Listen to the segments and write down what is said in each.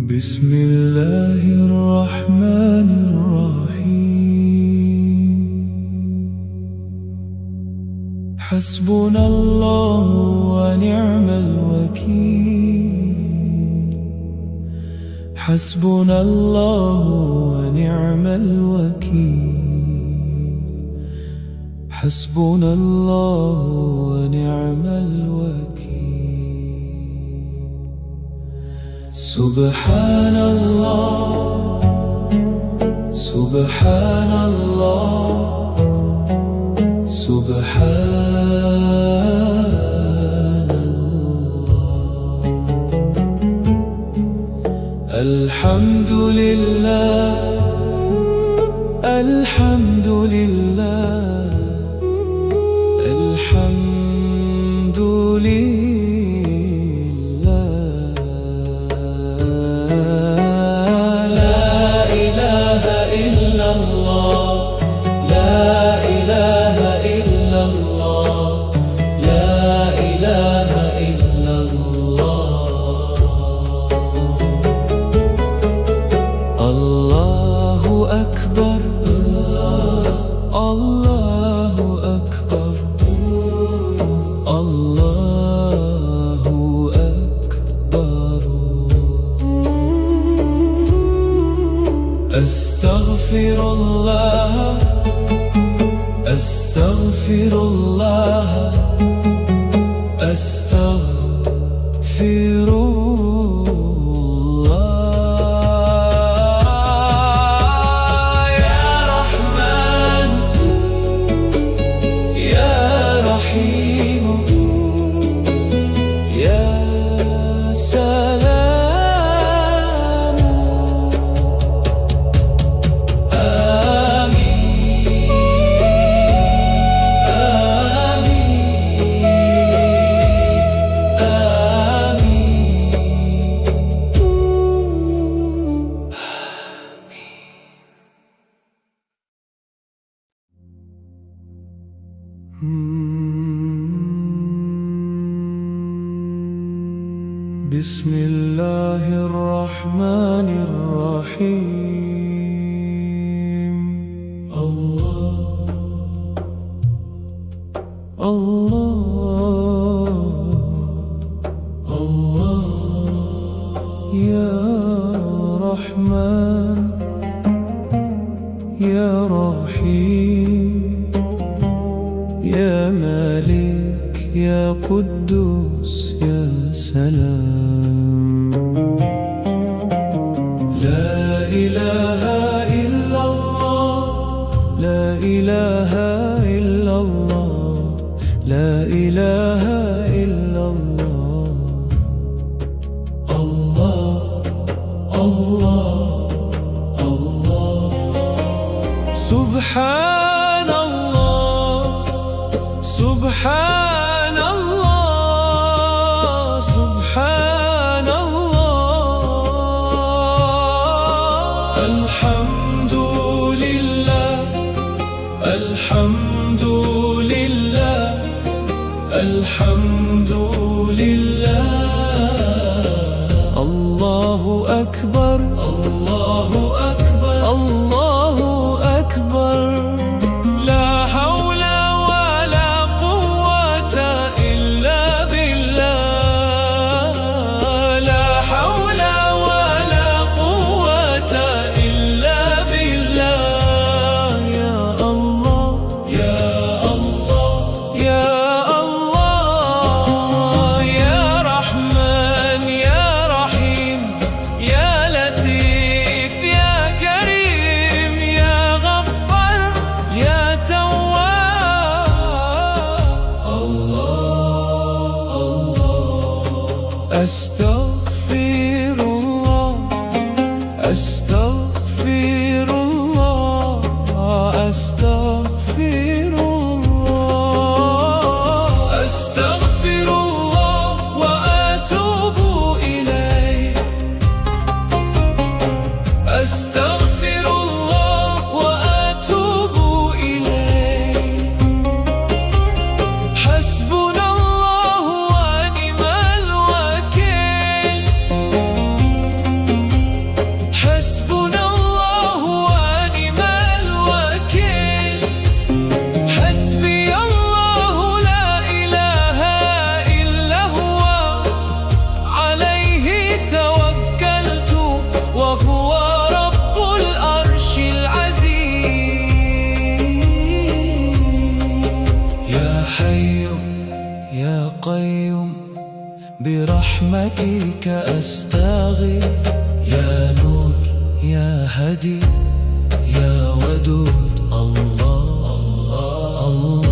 بسم الله الرحمن الرحيم. حسبنا الله ونعم الوكيل. حسبنا الله ونعم الوكيل. حسبنا الله ونعم الوكيل. سبحان الله سبحان الله سبحان الله. الحمد لله الحمد لله الحمد لله. أستغفر الله أستغفر الله أستغفر الله. يا رحمن يا رحيم يا سلام. بسم الله الرحمن الرحيم. الله الله الله. يا رحمن يا رحيم يا مالك يا قدوس يا سلام. لا إله إلا الله لا إله إلا الله لا إله إلا الله. الله الله الله. سبحان الله سبحان الله سبحان الله. الحمد لله الحمد لله الحمد لله. الله أكبر الله أكبر الله أكبر. لا حول ولا قوة إلا بالله. لا حول ولا قوة إلا بالله. يا الله يا الله يا الله. يا رحمن يا رحيم يا لطيف يا كريم يا غفار يا تواب. الله الله. أستغفر الله أستغفر الله أستغفر الله أستغفر الله وأتوب إليه. أستغفر الله وأتوب إليه. قيوم برحمتك أستغيث. يا نور يا هدي يا ودود الله الله.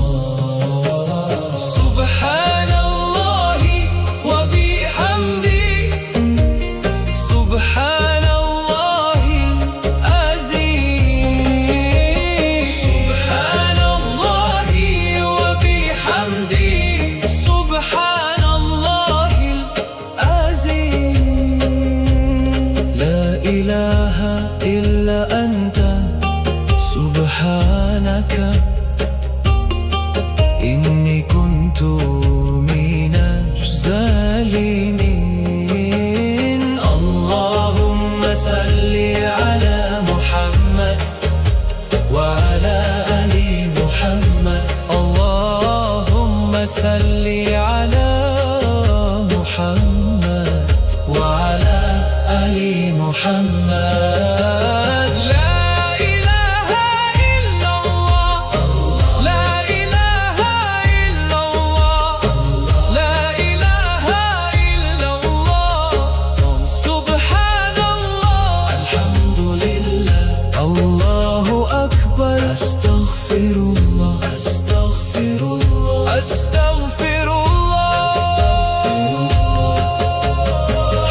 سبحان الله وبحمده سبحان الله العظيم. سبحان الله وبحمده سبحان الله العظيم. لا إله إلا أنت سبحانك إني كنت من الظالمين. اللهم صل على محمد وعلى آل محمد. اللهم صل على محمد وعلى آل محمد. أستغفر الله أستغفر الله أستغفر الله.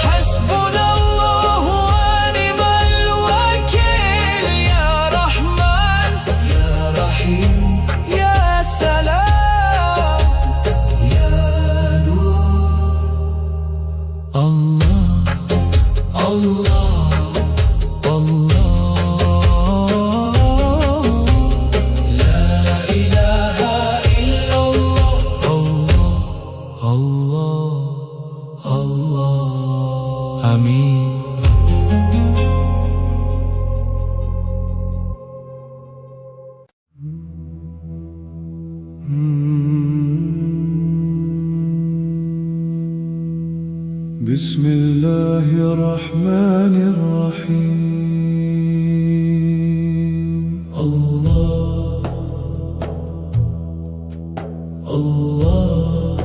حسبنا الله ونعم الوكيل. يا رحمن يا رحيم يا سلام يا نور الله الله الله. آمين. بسم الله الرحمن الرحيم. الله الله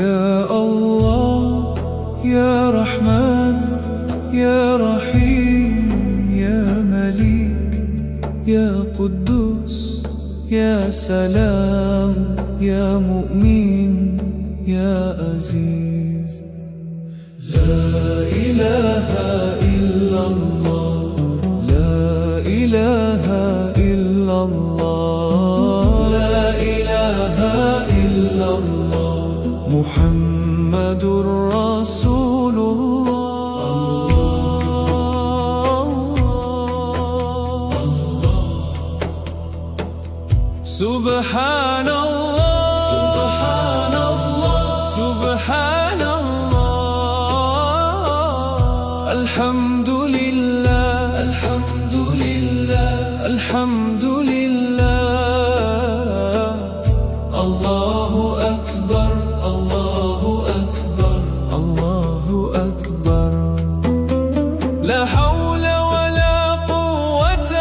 يا الله يا رحمن يا رحيم يا مليك يا قدوس يا سلام يا مؤمن يا عزيز. لا إله إلا الله لا إله إلا الله لا إله إلا الله محمد رسول الله. سبحان الله سبحان الله سبحان الله. الحمد لله الحمد لله الحمد لله. الله أكبر الله أكبر الله أكبر. لا حول ولا قوة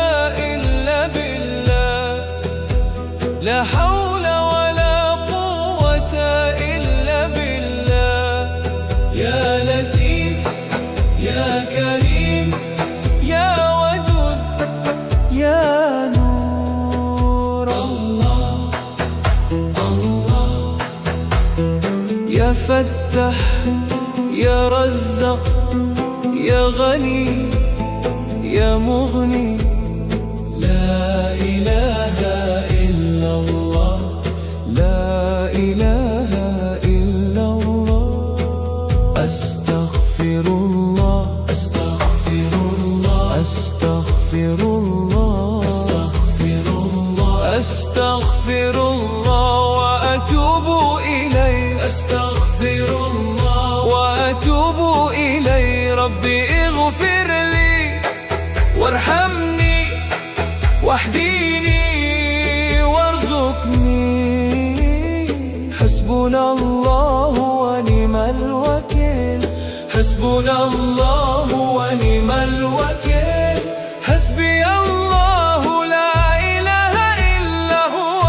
إلا بالله لا حول ولا قوة إلا بالله. يا لطيف يا كريم يا ودود يا نور الله الله. يا فتاح يا رزاق يا غني يا مغني. لا إله إلا الله لا إله إلا الله. أستغفر الله أستغفر الله أستغفر الله أستغفر الله أستغفر الله وأتوب إليه. أستغفر الله وأتوب إليه. ربي اغفر لي وارحمني واهديني وارزقني. حسبنا الله ونعم الوكيل حسبنا الله ونعم الوكيل. حسبي الله لا إله إلا هو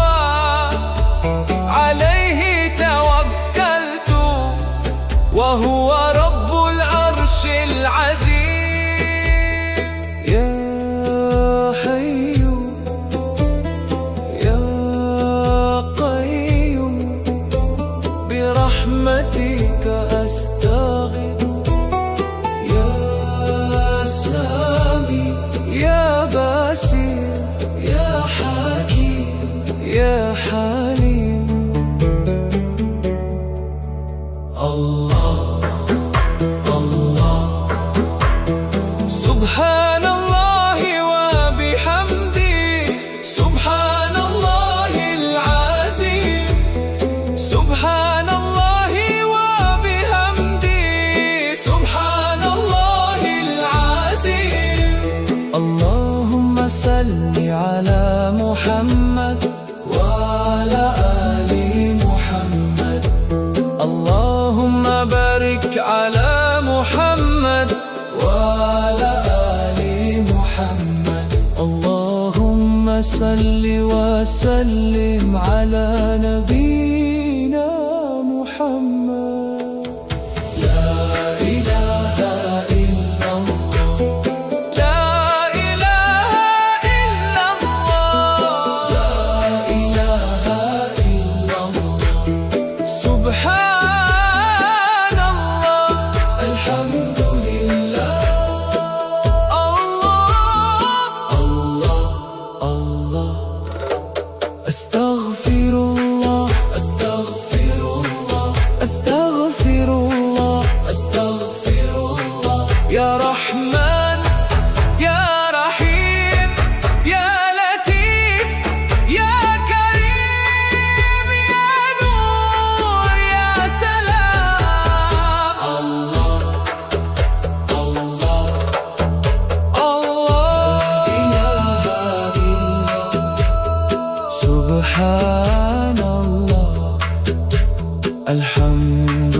عليه محمد وعلى آل محمد. اللهم بارك على محمد وعلى آل محمد. اللهم صل وسلم على نبينا محمد. لا إله إلا الله، لا إله إلا الله، لا إله إلا الله. سبحان الله، الحمد لله، الله الله الله. أستغفر الله، أستغفر الله، أستغفر الله، أستغفر الله. يا رحمن يا رحيم يا لطيف يا كريم يا نور يا سلام. الله الله الله، لا إله إلا الله. سبحان الله، الحمد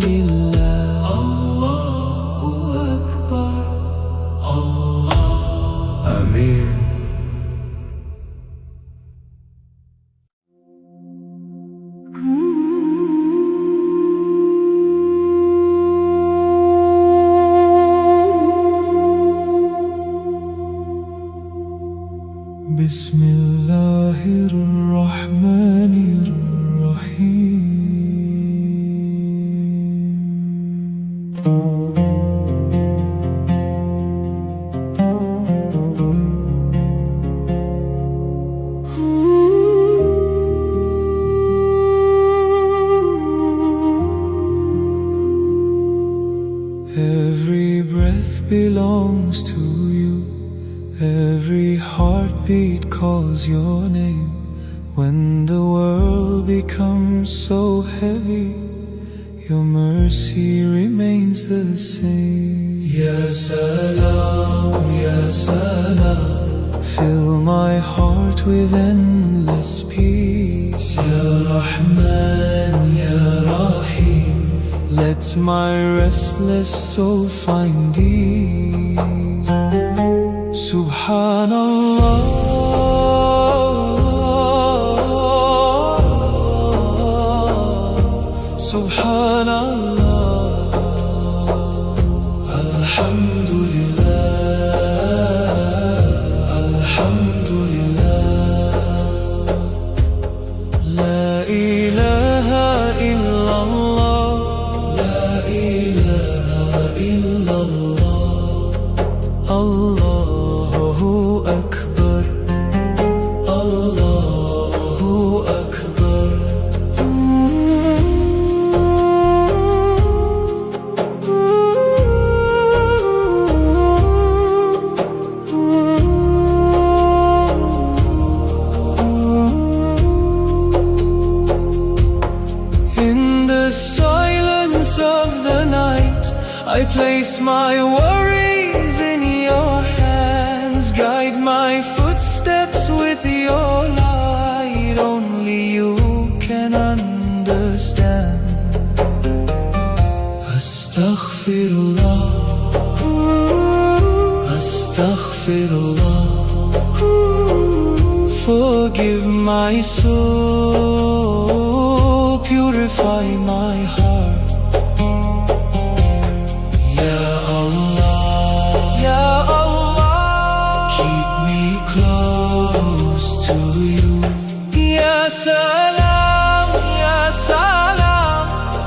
لله، الله أكبر، الله. آمين. بسم الله الرحمن الرحيم. Every breath belongs to you. Every heartbeat calls your name. When the world becomes so heavy, your mercy remains the same. Ya Salam, Ya Salam, fill my heart with endless peace. Ya Rahman, Ya Rahim, let my restless soul find ease. Subhanallah, Subhanallah, Alhamdulillah, Alhamdulillah. La ilaha illallah, La ilaha illallah. Allahu Akbar, Allahu Akbar. In the silence of the night, I place my worries in your hands. Guide my footsteps with your light. Only you can understand. Astaghfirullah, Astaghfirullah. Forgive my soul, purify my heart. Ya Allah, Ya Allah, keep me close to you. Ya Salam, Ya Salam,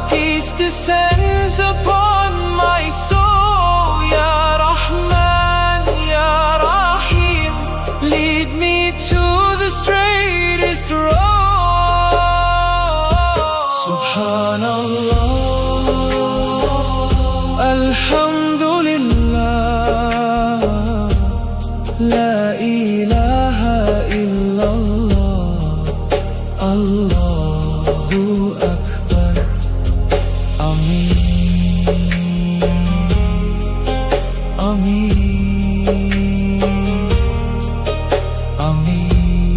peace descends upon my soul. Ya Rahman, Ya Rahim, lead me to the straightest road. Subhanallah, Alhamdulillah, La ilaha illallah, Allahu Akbar. Ameen, Ameen, Ameen.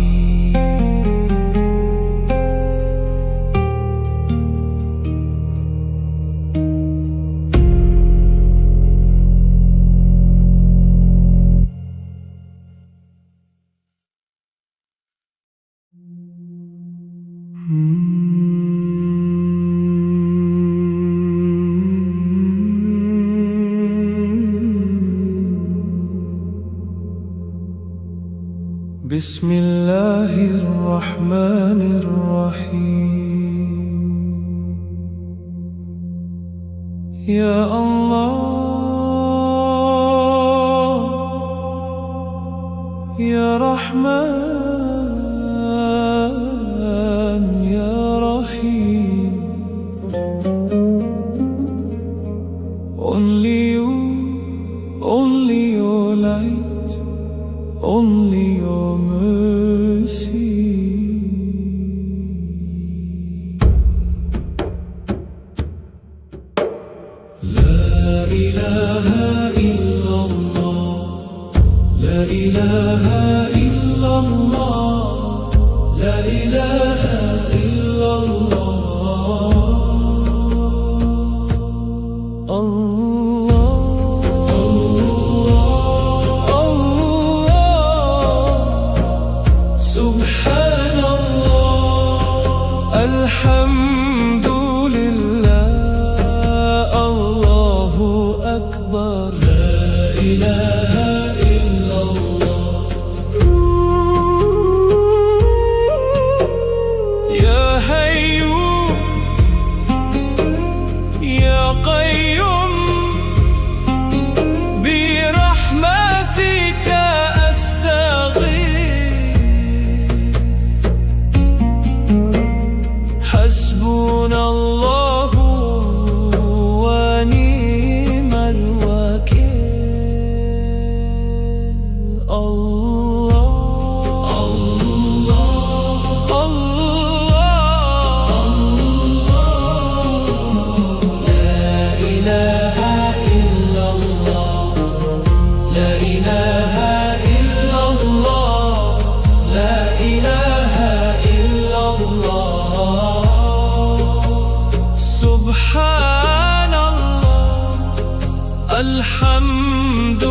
بسم الله الرحمن الرحيم. يا الله يا رحمن يا رحيم. Only you, only your light, only your mercy. La ilaha illallah, la ilaha illallah, la ilaha illallah. الحمد لله الله أكبر. لا إله إلا الله. يا حي يا قيوم برحمتك حسبنا الله ونعم الوكيل. الله الله الله. لا إله إلا الله، لا إله إلا الله، لا إله إلا الله. سبحان الله الحمد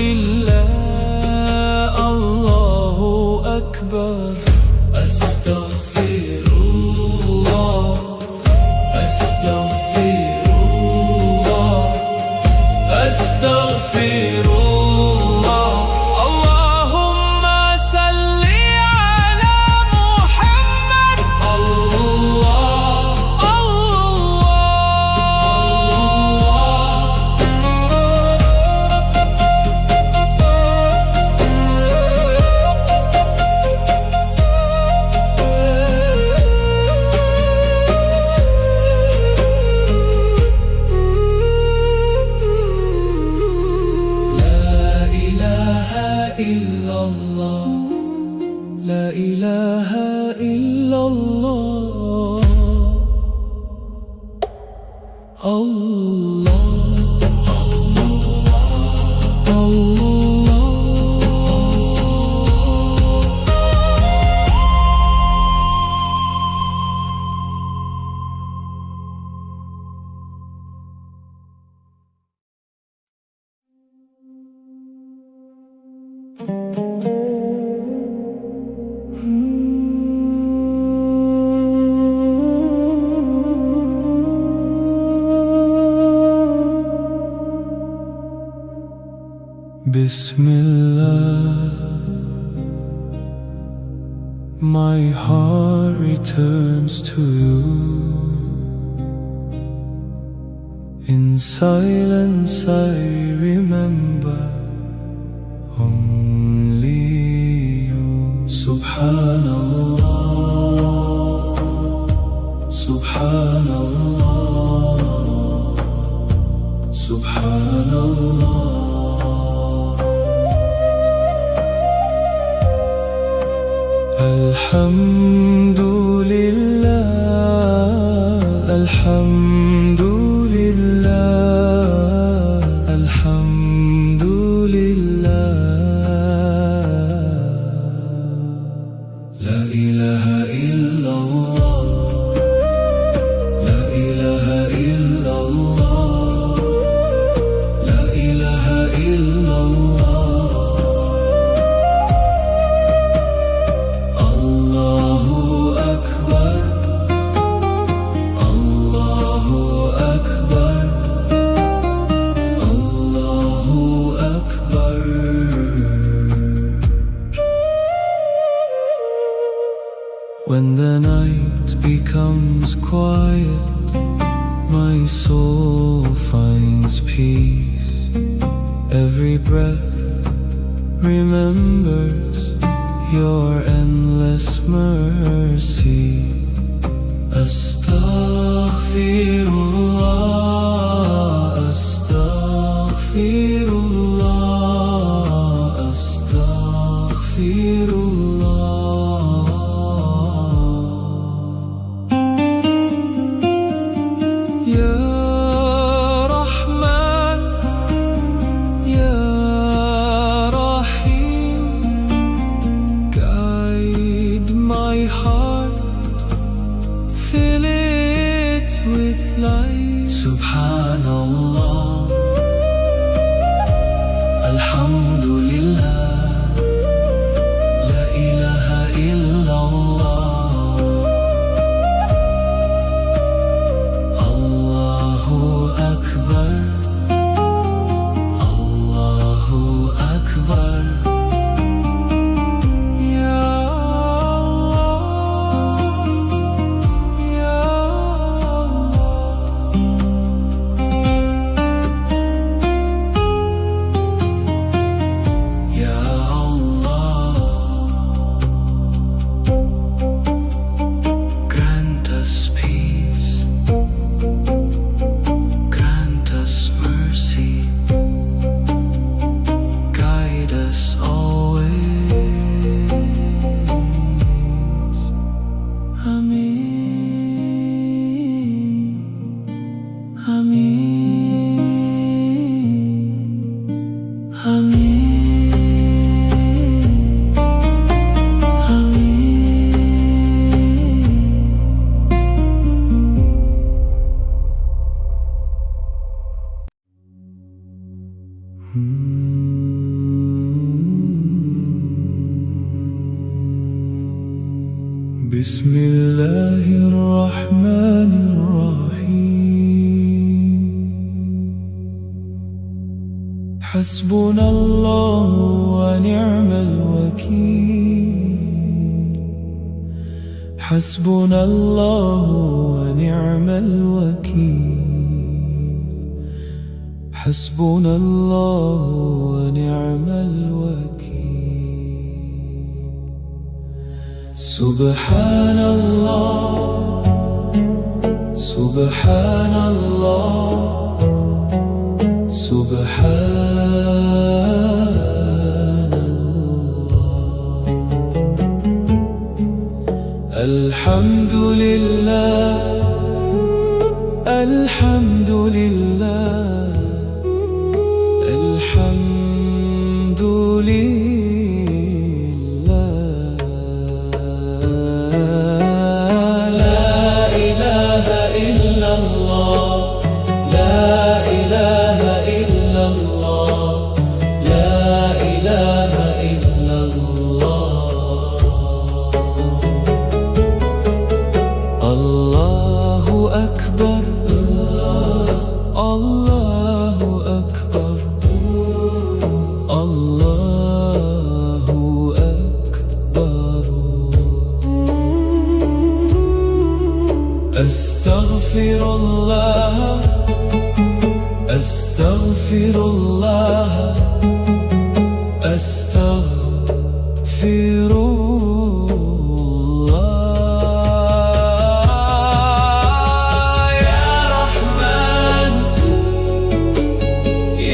لله الله أكبر. أستغفر الله أستغفر الله أستغفر الله. اللهم صل على محمد. الله إلا الله، لا إله إلا الله. الله Bismillah, my heart returns to you. In silence I remember only you. Subhanallah, Subhanallah, Subhanallah. Alhamdulillah, Alhamdulillah, Alhamdulillah. La ilaha illallah, la ilaha illallah, la ilaha illallah. Allahu Akbar. When the night becomes quiet, my soul finds peace. Every breath remembers your endless mercy. Astaghfirullah, astaghfirullah, astaghfirullah. Ya Rahman, Ya Rahim, guide my heart, fill it with light. Subhanallah, Alhamdulillah, La ilaha illallah, Allahu Akbar, Allahu Akbar. Ya Allah, Ya Allah. Ya Allah, grant us peace, grant us mercy, guide us always. Ameen, Ameen, Ameen, بسم الله الرحمن الرحيم. حسبنا الله ونعم الوكيل، حسبنا الله ونعم الوكيل، حسبنا الله ونعم الوكيل. سبحان الله، سبحان الله، سبحان الله. الحمد لله، الحمد لله، الحمد لله. أستغفر الله، أستغفر الله، أستغفر الله. يا رحمن،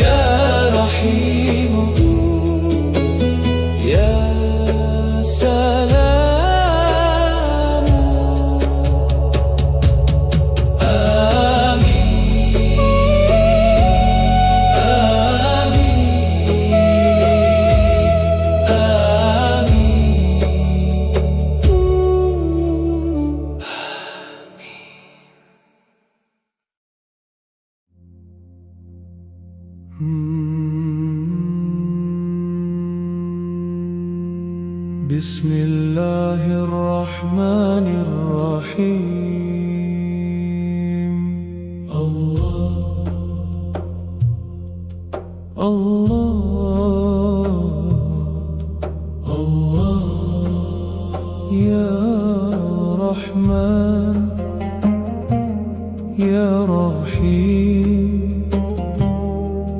يا رحيم، يا سلام. بسم الله الرحمن الرحيم. الله الله الله، يا رحمن يا رحيم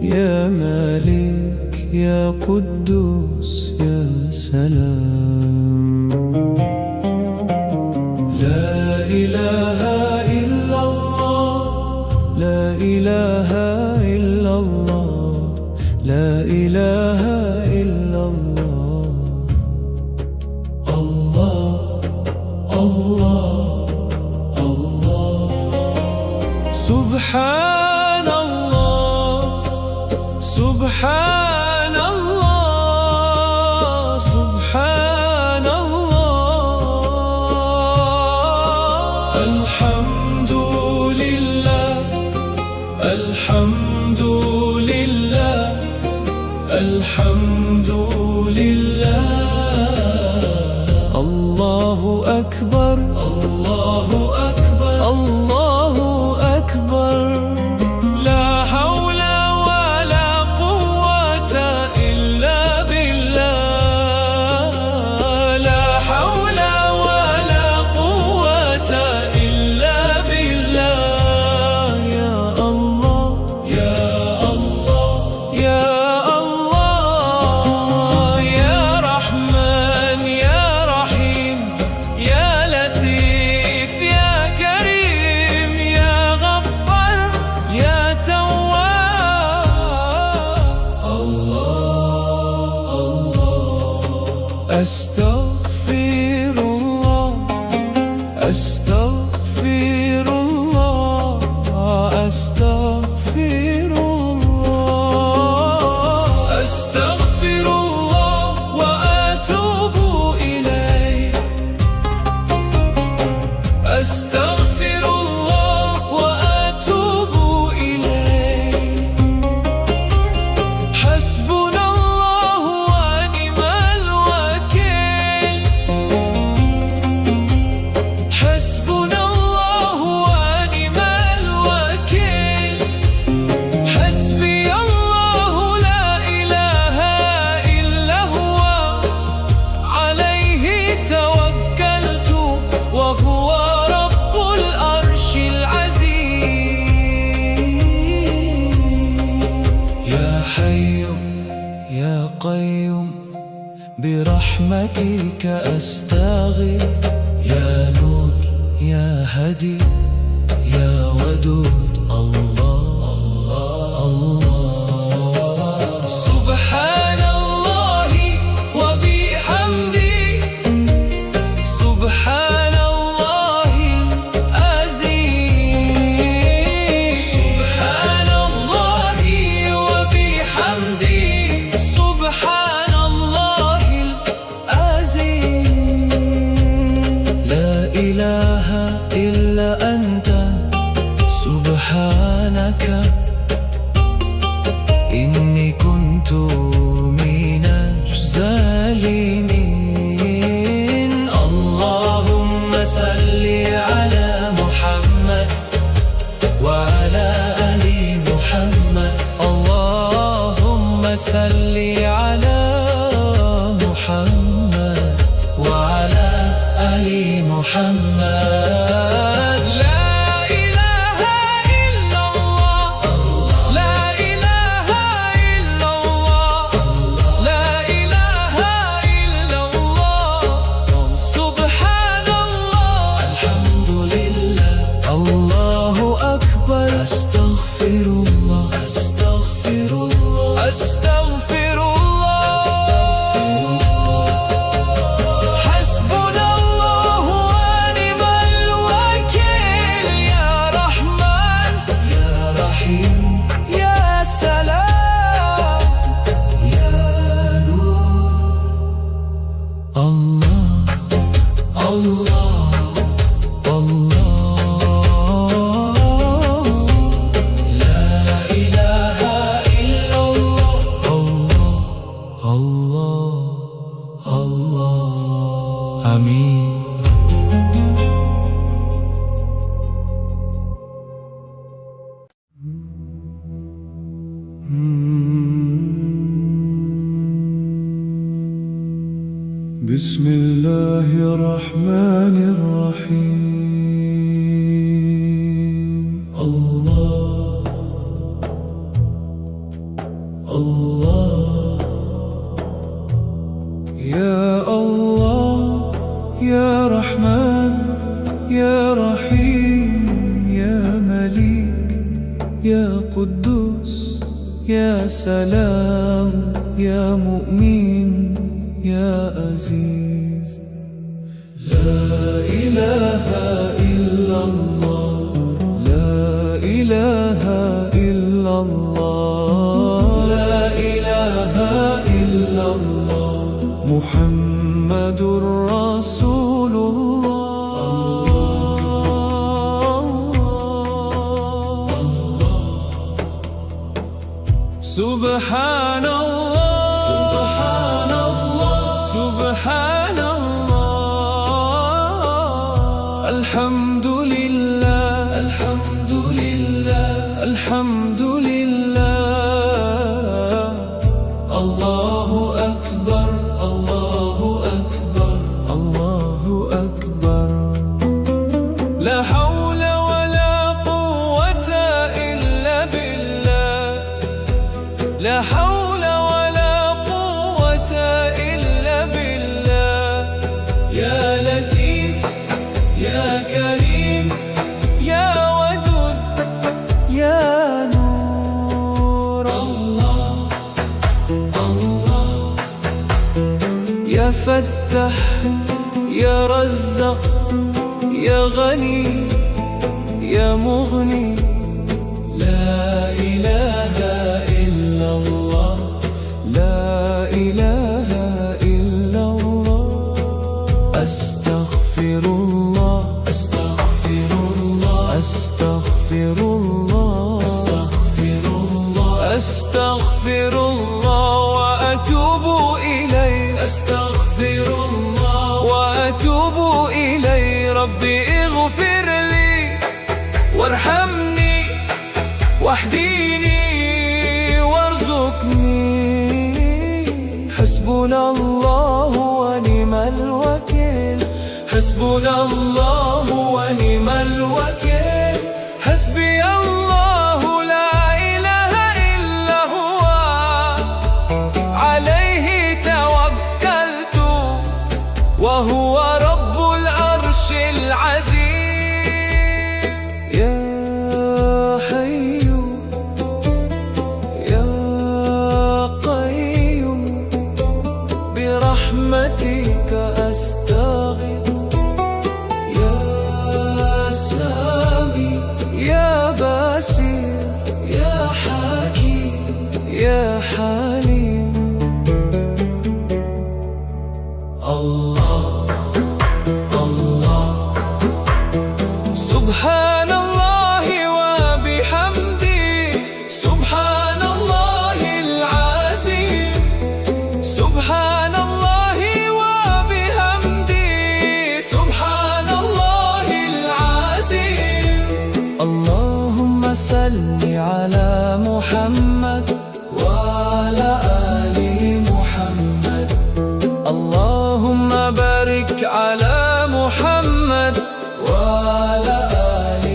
يا مالك يا قدوس يا سلام. لا إله إلا الله لا إله إلا الله لا إله إلا الله. الله الله الله. سبحان الله سبحان الله سبحان الله. الحمد لله الحمد لله الحمد لله. الله أكبر الله أكبر الله أكبر. لا حول ولا قوة إلا بالله. لا حول ولا قوة إلا بالله. يا الله يا الله يا الله. يا رحمن يا رحيم يا لطيف يا كريم يا غفار يا تواب. الله الله. أستغفر الله أستغفر الله أستغفر الله أستغفر الله وأتوب إليه. أستغفر الله وأتوب إليه. حسبنا الله ونعم الوكيل. حسبنا الله ونعم الوكيل. حسبي الله لا إله إلا هو عليه توكلت وهو رب العرش العظيم. يا حي يا قيوم برحمتك أستغيث. يا نور يا هدي يا ودود. الله الله. سبحان الله وبحمده سبحان الله العظيم. سبحان الله وبحمده سبحان الله العظيم. لا إله إلا أنت سبحانك إني كنت من الظالمين. اللهم صل على محمد وعلى آل محمد. اللهم صل على محمد وعلى آل محمد. لا إله إلا الله لا إله إلا الله لا إله إلا الله. سبحان الله الحمد لله الله أكبر. أستغفر الله أستغفر الله أستغفر الله. حسبنا الله ونعم الوكيل. يا رحمن يا رحيم يا سلام يا نور. الله الله الله. لا إله إلا الله. الله الله الله. آمين. بسم الله الله الرحمن الرحيم. الله الله يا الله يا رحمن يا رحيم يا مليك يا قدوس يا سلام يا مؤمن يا عزيز. لا إله إلا الله لا إله إلا الله لا إله إلا الله محمد رسول الله. سبحان الله سبحان الله سبحان الله الحمد لله الحمد لله الحمد لله. الله أكبر الله أكبر الله أكبر. لا حول ولا قوة إلا بالله لا حول ولا قوة إلا بالله. يا لطيف يا كريم يا ودود يا نور الله الله. يا فتاح يا رزاق يا غني يا مغني. لا إله إلا الله لا إله إلا الله. أستغفر الله أستغفر الله أستغفر الله أستغفر الله أستغفر الله وأتوب إليه أستغفر الله وأتوب إليه. ربي اغفر لي وارحمني واهديني وارزقني. حسبنا الله ونعم الوكيل حسبنا الله ونعم الوكيل. حسبي الله لا إله إلا هو عليه توكلت وهو رب العرش العظيم. يا حي يا قيوم برحمتك أستغيث. يا سامي يا بصير يا حكيم يا حليم. الله الله سبحان الله وبحمده سبحان الله العظيم. سبحان الله وبحمده سبحان الله العظيم. اللهم صل على محمد وعلى آل محمد. اللهم بارك على محمد وعلى آل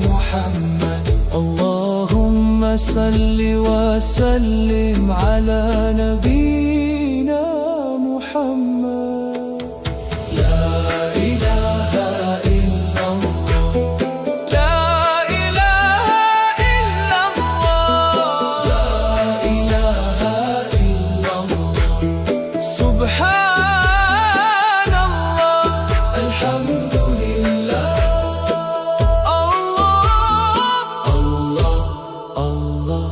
محمد. اللهم صل وسلم على نبينا محمد. لا إله إلا الله لا إله إلا الله لا إله إلا الله. سبحان الله الحمد لله. الله الله الله.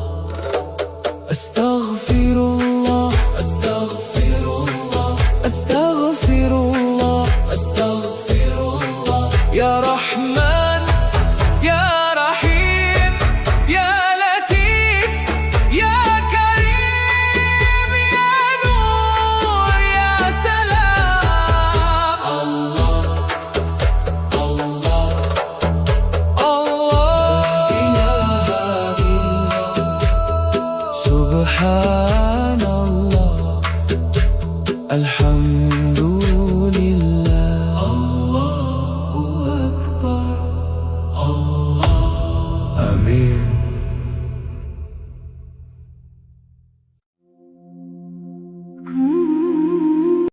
أستغفر الله أستغفر الله أستغفر الله أستغفر الله. يا رحمن يا رحيم يا لطيف يا كريم يا نور يا سلام. الله الله الله إله إلا سبحان الله الحمد لله. الرحيم